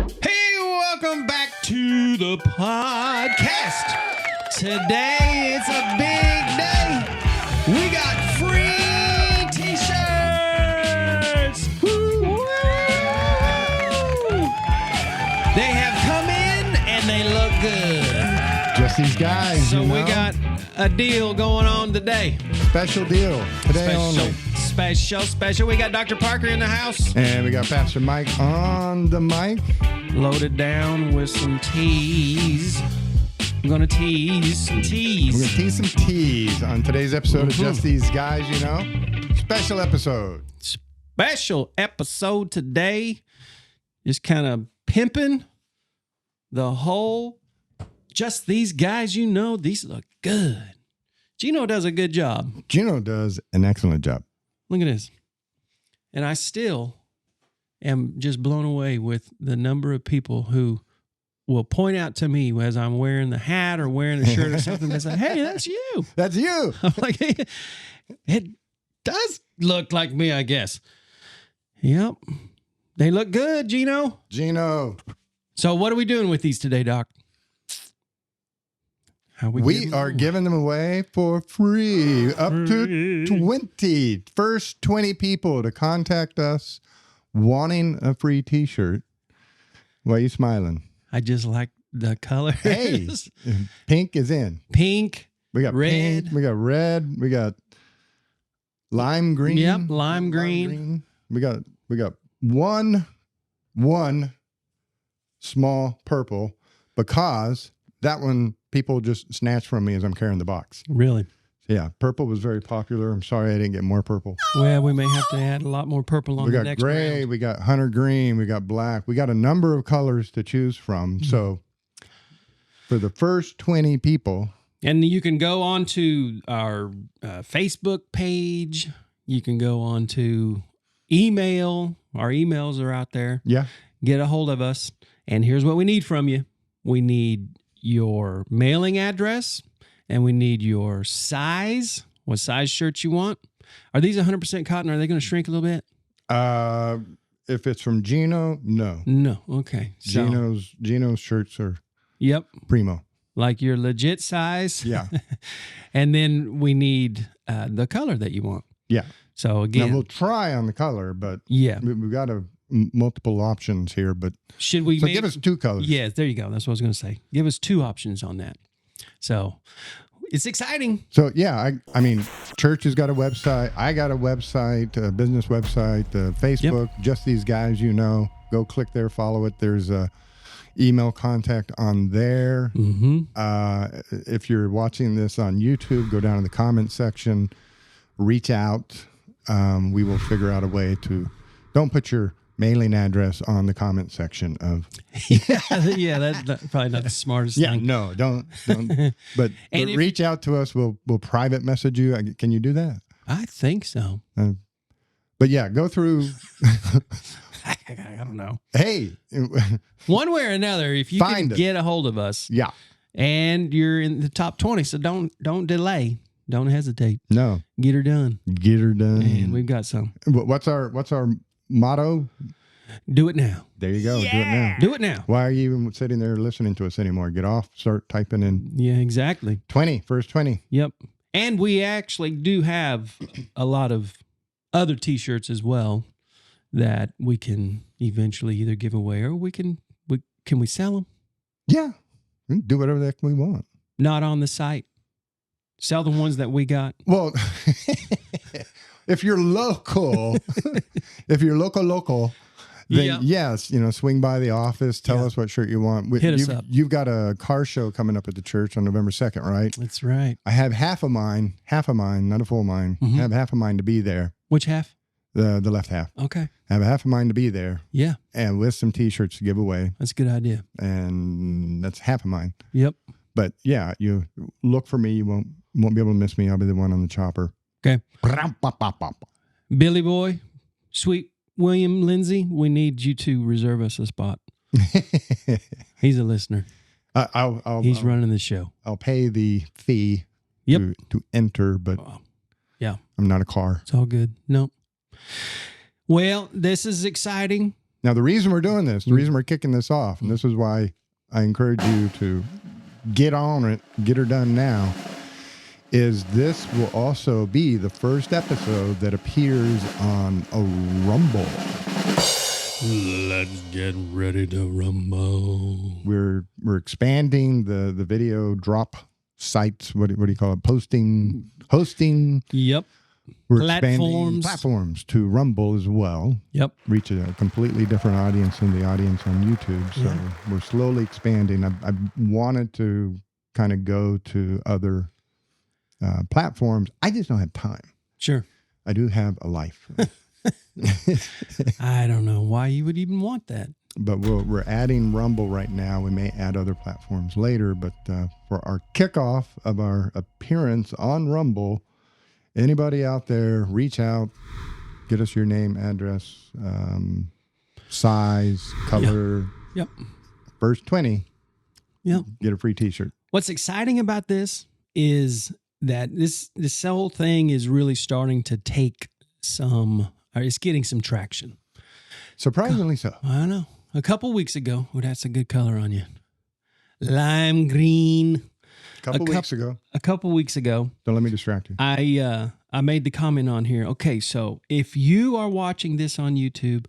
Welcome back to the podcast. Today it's a big day. We got free t-shirts. Woo! They have come in and they look good. Just these guys. So we got a deal going on today. Special deal. Today only. Special. We got Dr. Parker in the house. And we got Pastor Mike on the mic. Loaded down with some teas. I'm going to tease some teas. We're going to tease some teas on today's episode of Just These Guys, You Know. Special episode. Special episode today. Just kind of pimping the whole Just These Guys, You Know. These look good. Gino does a good job. Gino does an excellent job. Look at this. And I still am just blown away with the number of people who will point out to me as I'm wearing the hat or wearing the shirt or something and say, hey, that's you. That's you. I'm like, hey, it does look like me, I guess. Yep. They look good, Gino. So what are we doing with these today, Doc? We are giving them away for free. Up to 20. First 20 people to contact us wanting a free t-shirt. Why are you smiling? I just like the colors. Hey, pink is in. Pink. We got red. Pink, we got red. We got lime green. Yep, lime green. We got one small purple because that one people just snatched from me as I'm carrying the box. Really? Yeah, purple was very popular. I'm sorry I didn't get more purple. Well, we may have to add a lot more purple on the next round. We got gray, we got hunter green, we got black. We got a number of colors to choose from. So for the first 20 people. And you can go on to our Facebook page. You can go on to email. Our emails are out there. Yeah. Get a hold of us. And here's what we need from you. We need your mailing address. And we need your size, what size shirts you want. Are these 100% cotton? Are they going to shrink a little bit? If it's from Gino, no. No, okay. So, Gino's shirts are primo. Like your legit size? Yeah. And then we need the color that you want. Yeah. So again. Now we'll try on the color, but yeah, we've got multiple options here. But should we give us two colors? Yes, there you go. That's what I was going to say. Give us two options on that. So it's exciting. So, yeah, I mean, church has got a website. I got a website, a business website, Facebook, Just These Guys, You Know. Go click there, follow it. There's a email contact on there. Mm-hmm. If you're watching this on YouTube, go down in the comment section, reach out. We will figure out a way to, don't put your mailing address on the comment section of that's probably not the smartest thing. No, don't but reach out to us. We'll private message you. Can you do that? I think so. But yeah, go through. I don't know. Hey, one way or another, if you can get a hold of us, and you're in the top 20, so don't delay. Don't hesitate. No, get her done. And we've got some. What's our motto? Do it now. There you go. Yeah. Do it now. Why are you even sitting there listening to us anymore? Get off, start typing in. Yeah, exactly. 20, first 20. Yep. And we actually do have a lot of other t-shirts as well that we can eventually either give away or can we sell them? Yeah. We can do whatever the heck we want. Not on the site. Sell the ones that we got. Well, if you're local, then yes, swing by the office, tell us what shirt you want. Hit us up. You've got a car show coming up at the church on November 2nd, right? That's right. I have half of mine, not a full mine. I have half of mine to be there. Which half? The left half. Okay. I have half of mine to be there. Yeah. And with some t-shirts to give away. That's a good idea. And that's half of mine. Yep. But yeah, you look for me. You won't be able to miss me. I'll be the one on the chopper. Okay. Billy Boy, Sweet William Lindsay, we need you to reserve us a spot. He's a listener. He's running the show. I'll pay the fee to enter, but I'm not a car. It's all good. No. Well, this is exciting. Now, the reason we're doing this, the reason we're kicking this off, and this is why I encourage you to get on it, get her done now, is this will also be the first episode that appears on a Rumble. Let's get ready to rumble. We're expanding the video drop sites. What do you call it? Hosting. Yep. We're expanding platforms to Rumble as well. Yep. Reach a completely different audience than the audience on YouTube. So we're slowly expanding. I wanted to kind of go to other platforms. I just don't have time. Sure. I do have a life. I don't know why you would even want that. But we're adding Rumble right now. We may add other platforms later. But for our kickoff of our appearance on Rumble, anybody out there, reach out, get us your name, address, size, color. Yep. First 20, get a free t-shirt. What's exciting about this is that this whole thing is really starting to take it's getting some traction. Surprisingly so. I know. A couple weeks ago, that's a good color on you. Lime green. A couple weeks ago. Don't let me distract you. I made the comment on here. Okay, so if you are watching this on YouTube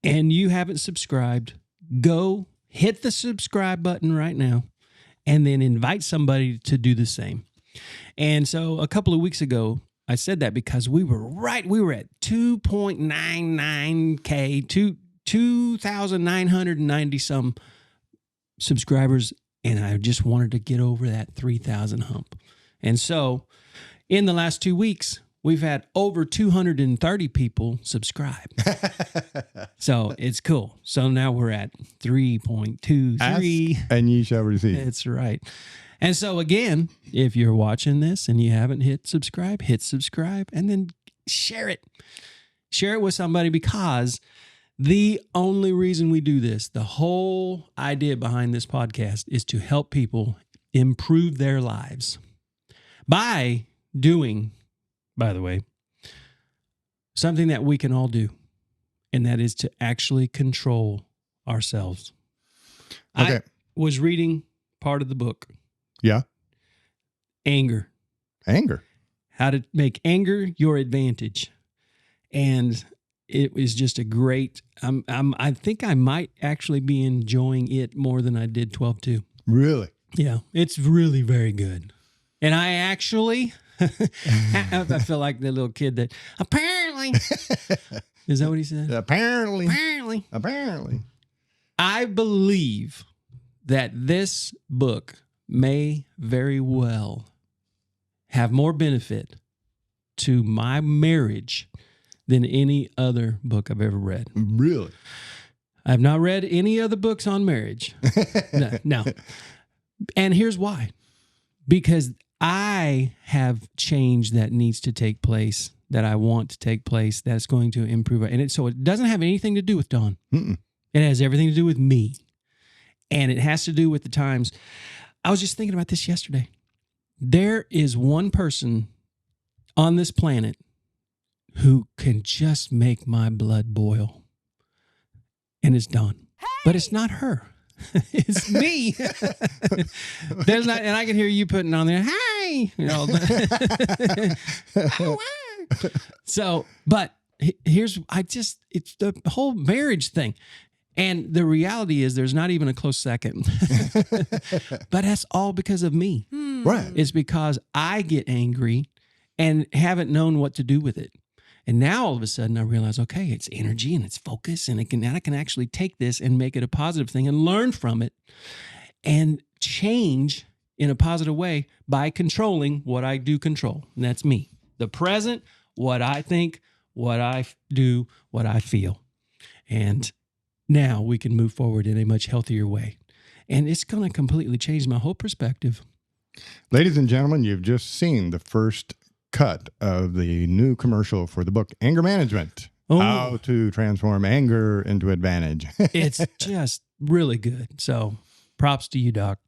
and you haven't subscribed, go hit the subscribe button right now and then invite somebody to do the same. And so a couple of weeks ago, I said that because we were at 2.99K, 2,990 some subscribers, and I just wanted to get over that 3,000 hump. And so in the last 2 weeks, we've had over 230 people subscribe. So it's cool. So now we're at 3.23. And ye shall receive. That's right. And so again, if you're watching this and you haven't hit subscribe and then share it. Share it with somebody, because the only reason we do this, the whole idea behind this podcast, is to help people improve their lives by doing, by the way, something that we can all do, and that is to actually control ourselves. Okay. I was reading part of the book. Yeah. Anger. How to make anger your advantage. And it was just a great, I think I might actually be enjoying it more than I did 12-2. Really? Yeah. It's really very good. And I actually, I feel like the little kid that apparently, is that what he said? Apparently. I believe that this book may very well have more benefit to my marriage than any other book I've ever read. Really? I've not read any other books on marriage. No. And here's why. Because I have change that needs to take place, that I want to take place, that's going to improve it. And so it doesn't have anything to do with Dawn. Mm-mm. It has everything to do with me. And it has to do with the times. I was just thinking about this yesterday. There is one person on this planet who can just make my blood boil. And it's Dawn. Hey! But it's not her. It's me. There's not, and I can hear you putting on there, hey, you know. So, but it's the whole marriage thing. And the reality is there's not even a close second. But that's all because of me. Right. It's because I get angry and haven't known what to do with it. And now all of a sudden I realize, okay, it's energy and it's focus, and I can actually take this and make it a positive thing and learn from it and change in a positive way by controlling what I do control. And that's me. The present, what I think, what I do, what I feel. And now we can move forward in a much healthier way. And it's going to completely change my whole perspective. Ladies and gentlemen, you've just seen the first cut of the new commercial for the book Anger Management. Oh. How to transform anger into advantage. It's just really good. So props to you, Doc.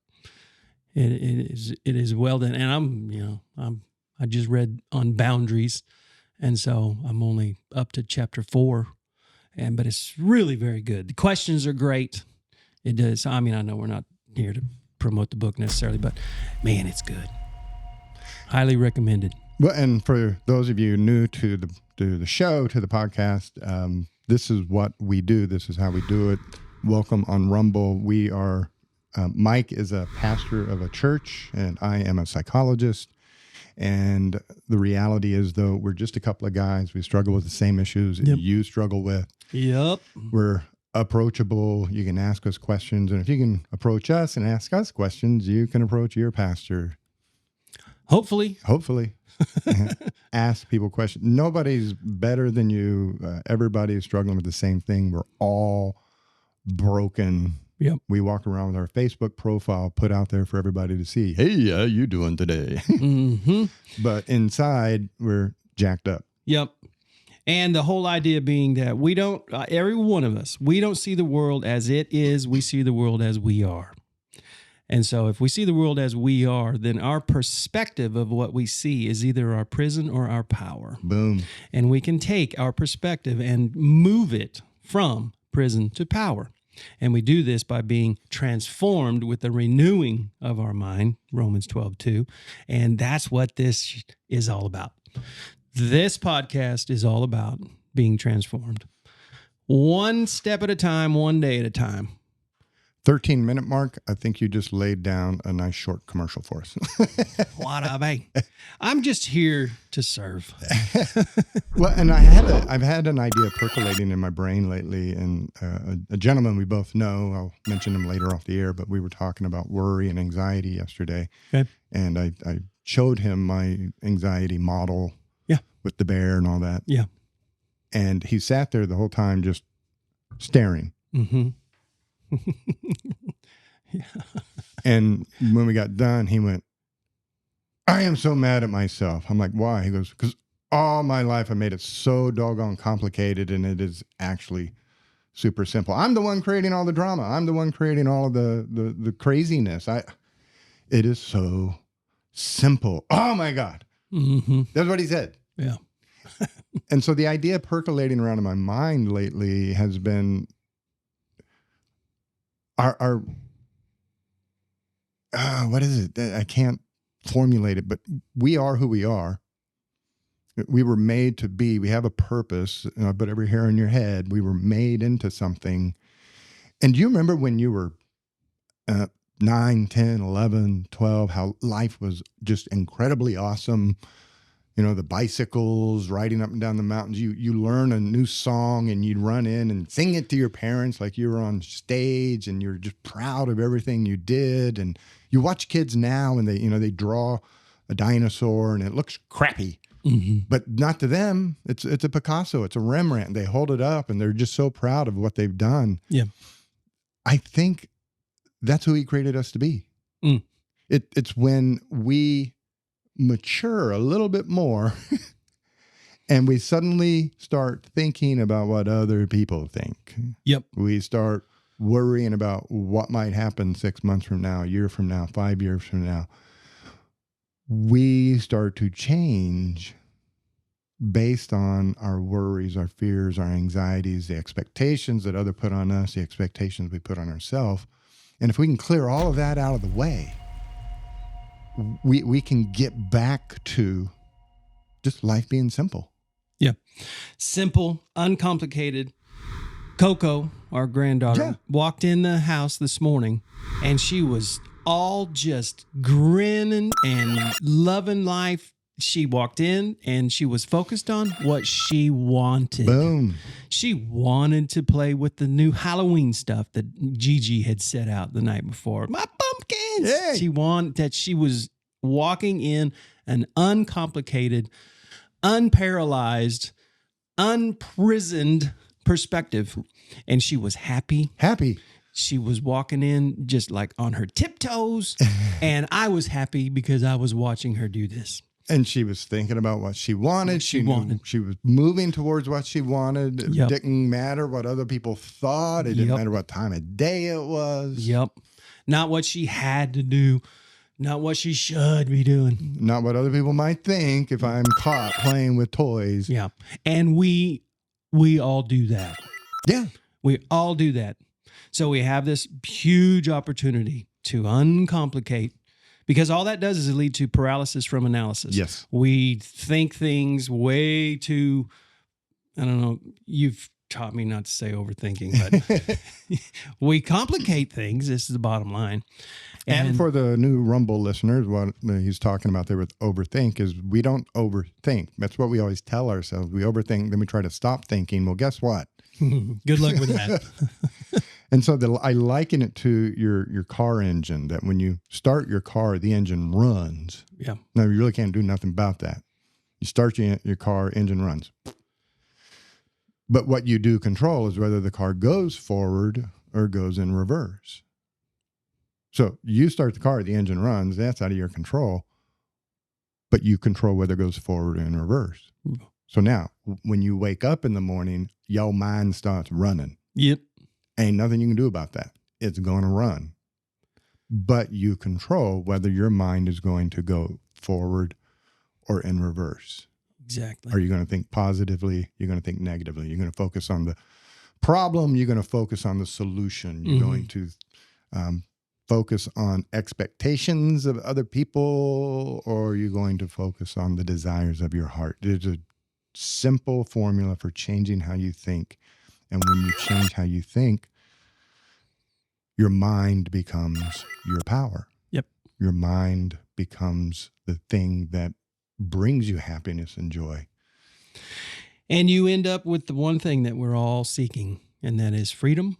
It is well done. And I just read on boundaries. And so I'm only up to chapter 4. but it's really very good. The questions are great. It does. I mean, I know we're not here to promote the book necessarily, but man, it's good. Highly recommended. Well, and for those of you new to the show, to the podcast, this is what we do. This is how we do it. Welcome on Rumble. We are, Mike is a pastor of a church, and I am a psychologist. And the reality is, though, we're just a couple of guys. We struggle with the same issues that you struggle with. Yep. We're approachable. You can ask us questions. And if you can approach us and ask us questions, you can approach your pastor. Hopefully. Ask people questions. Nobody's better than you. Everybody is struggling with the same thing. We're all broken. Yep. We walk around with our Facebook profile put out there for everybody to see. Hey, how you doing today? Mm-hmm. But inside, we're jacked up. Yep. And the whole idea being that we don't, every one of us, we don't see the world as it is. We see the world as we are. And so if we see the world as we are, then our perspective of what we see is either our prison or our power. Boom. And we can take our perspective and move it from prison to power. And we do this by being transformed with the renewing of our mind, Romans 12:2. And that's what this is all about. This podcast is all about being transformed. One step at a time, one day at a time. 13-minute mark, I think you just laid down a nice short commercial for us. What a bang. I'm just here to serve. Well, and I've had an idea percolating in my brain lately, and a gentleman we both know, I'll mention him later off the air, but we were talking about worry and anxiety yesterday. Okay. And I showed him my anxiety model with the bear and all that. Yeah. And he sat there the whole time just staring. Mm-hmm. Yeah. And when we got done, he went, I am so mad at myself. I'm like, why? He goes, because all my life I made it so doggone complicated, and it is actually super simple. I'm the one creating all the drama. I'm the one creating all of the craziness. It is so simple. Oh my God. Mm-hmm. That's what he said. Yeah. And so the idea percolating around in my mind lately has been our what is it? I can't formulate it, but we are who we are. We were made to be. We have a purpose. But every hair on your head, we were made into something. And do you remember when you were 9, 10, 11, 12, how life was just incredibly awesome? You know, the bicycles, riding up and down the mountains. You learn a new song and you'd run in and sing it to your parents like you were on stage, and you're just proud of everything you did. And you watch kids now and they draw a dinosaur and it looks crappy. Mm-hmm. But not to them. It's a Picasso. It's a Rembrandt. They hold it up and they're just so proud of what they've done. Yeah. I think that's who he created us to be. Mm. It's when we mature a little bit more and we suddenly start thinking about what other people think. Yep. We start worrying about what might happen 6 months from now, a year from now, 5 years from now. We start to change based on our worries, our fears, our anxieties, the expectations that others put on us, the expectations we put on ourselves. And if we can clear all of that out of the way, we can get back to just life being simple. Yeah. Simple, uncomplicated. Coco, our granddaughter, walked in the house this morning and she was all just grinning and loving life. She walked in and she was focused on what she wanted. Boom. She wanted to play with the new Halloween stuff that Gigi had set out the night before. My pumpkins. Hey. She was walking in an uncomplicated, unparalyzed, unprisoned perspective. And she was happy. Happy. She was walking in just like on her tiptoes. And I was happy because I was watching her do this. And she was thinking about what she wanted. She was moving towards what she wanted. Yep. It didn't matter what other people thought. It didn't matter what time of day it was. Yep. Not what she had to do. Not what she should be doing. Not what other people might think if I'm caught playing with toys. Yeah. And we all do that. Yeah. We all do that. So we have this huge opportunity to uncomplicate, because all that does is lead to paralysis from analysis. Yes. We think things way too, I don't know, you've taught me not to say overthinking, but we complicate things. This is the bottom line. And for the new Rumble listeners, what he's talking about there with overthink is we don't overthink. That's what we always tell ourselves. We overthink, then we try to stop thinking. Well, guess what? Good luck with that. And so I liken it to your car engine, that when you start your car, the engine runs. Yeah. Now, you really can't do nothing about that. You start your car, engine runs. But what you do control is whether the car goes forward or goes in reverse. So you start the car, the engine runs, that's out of your control. But you control whether it goes forward or in reverse. So now, when you wake up in the morning, your mind starts running. Yep. Ain't nothing you can do about that. It's going to run. But you control whether your mind is going to go forward or in reverse. Exactly. Are you going to think positively? You're going to think negatively. You're going to focus on the problem. You're going to focus on the solution. You're going to focus on expectations of other people, or you're going to focus on the desires of your heart. There's a simple formula for changing how you think. And when you change how you think, your mind becomes your power. Yep. Your mind becomes the thing that brings you happiness and joy. And you end up with the one thing that we're all seeking, and that is freedom,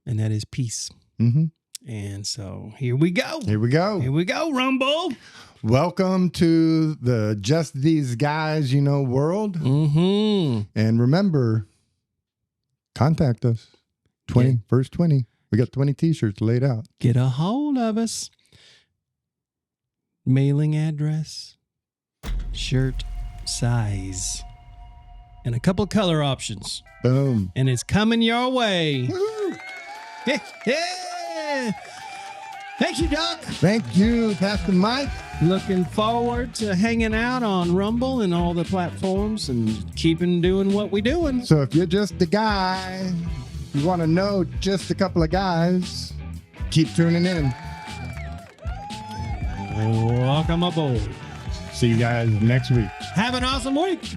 and that is peace. Mm-hmm. And so here we go. Here we go. Here we go, Rumble. Welcome to the Just These Guys You Know world. Mm-hmm. And remember, contact us. 20, first 20. We got 20 t-shirts laid out. Get a hold of us. Mailing address, shirt size, and a couple of color options. Boom. And it's coming your way. Woo. Yeah. Thank you, Doc. Thank you, Pastor Mike. Looking forward to hanging out on Rumble and all the platforms and keeping doing what we're doing. So if you're just a guy, you want to know just a couple of guys, keep tuning in. Welcome aboard. See you guys next week. Have an awesome week.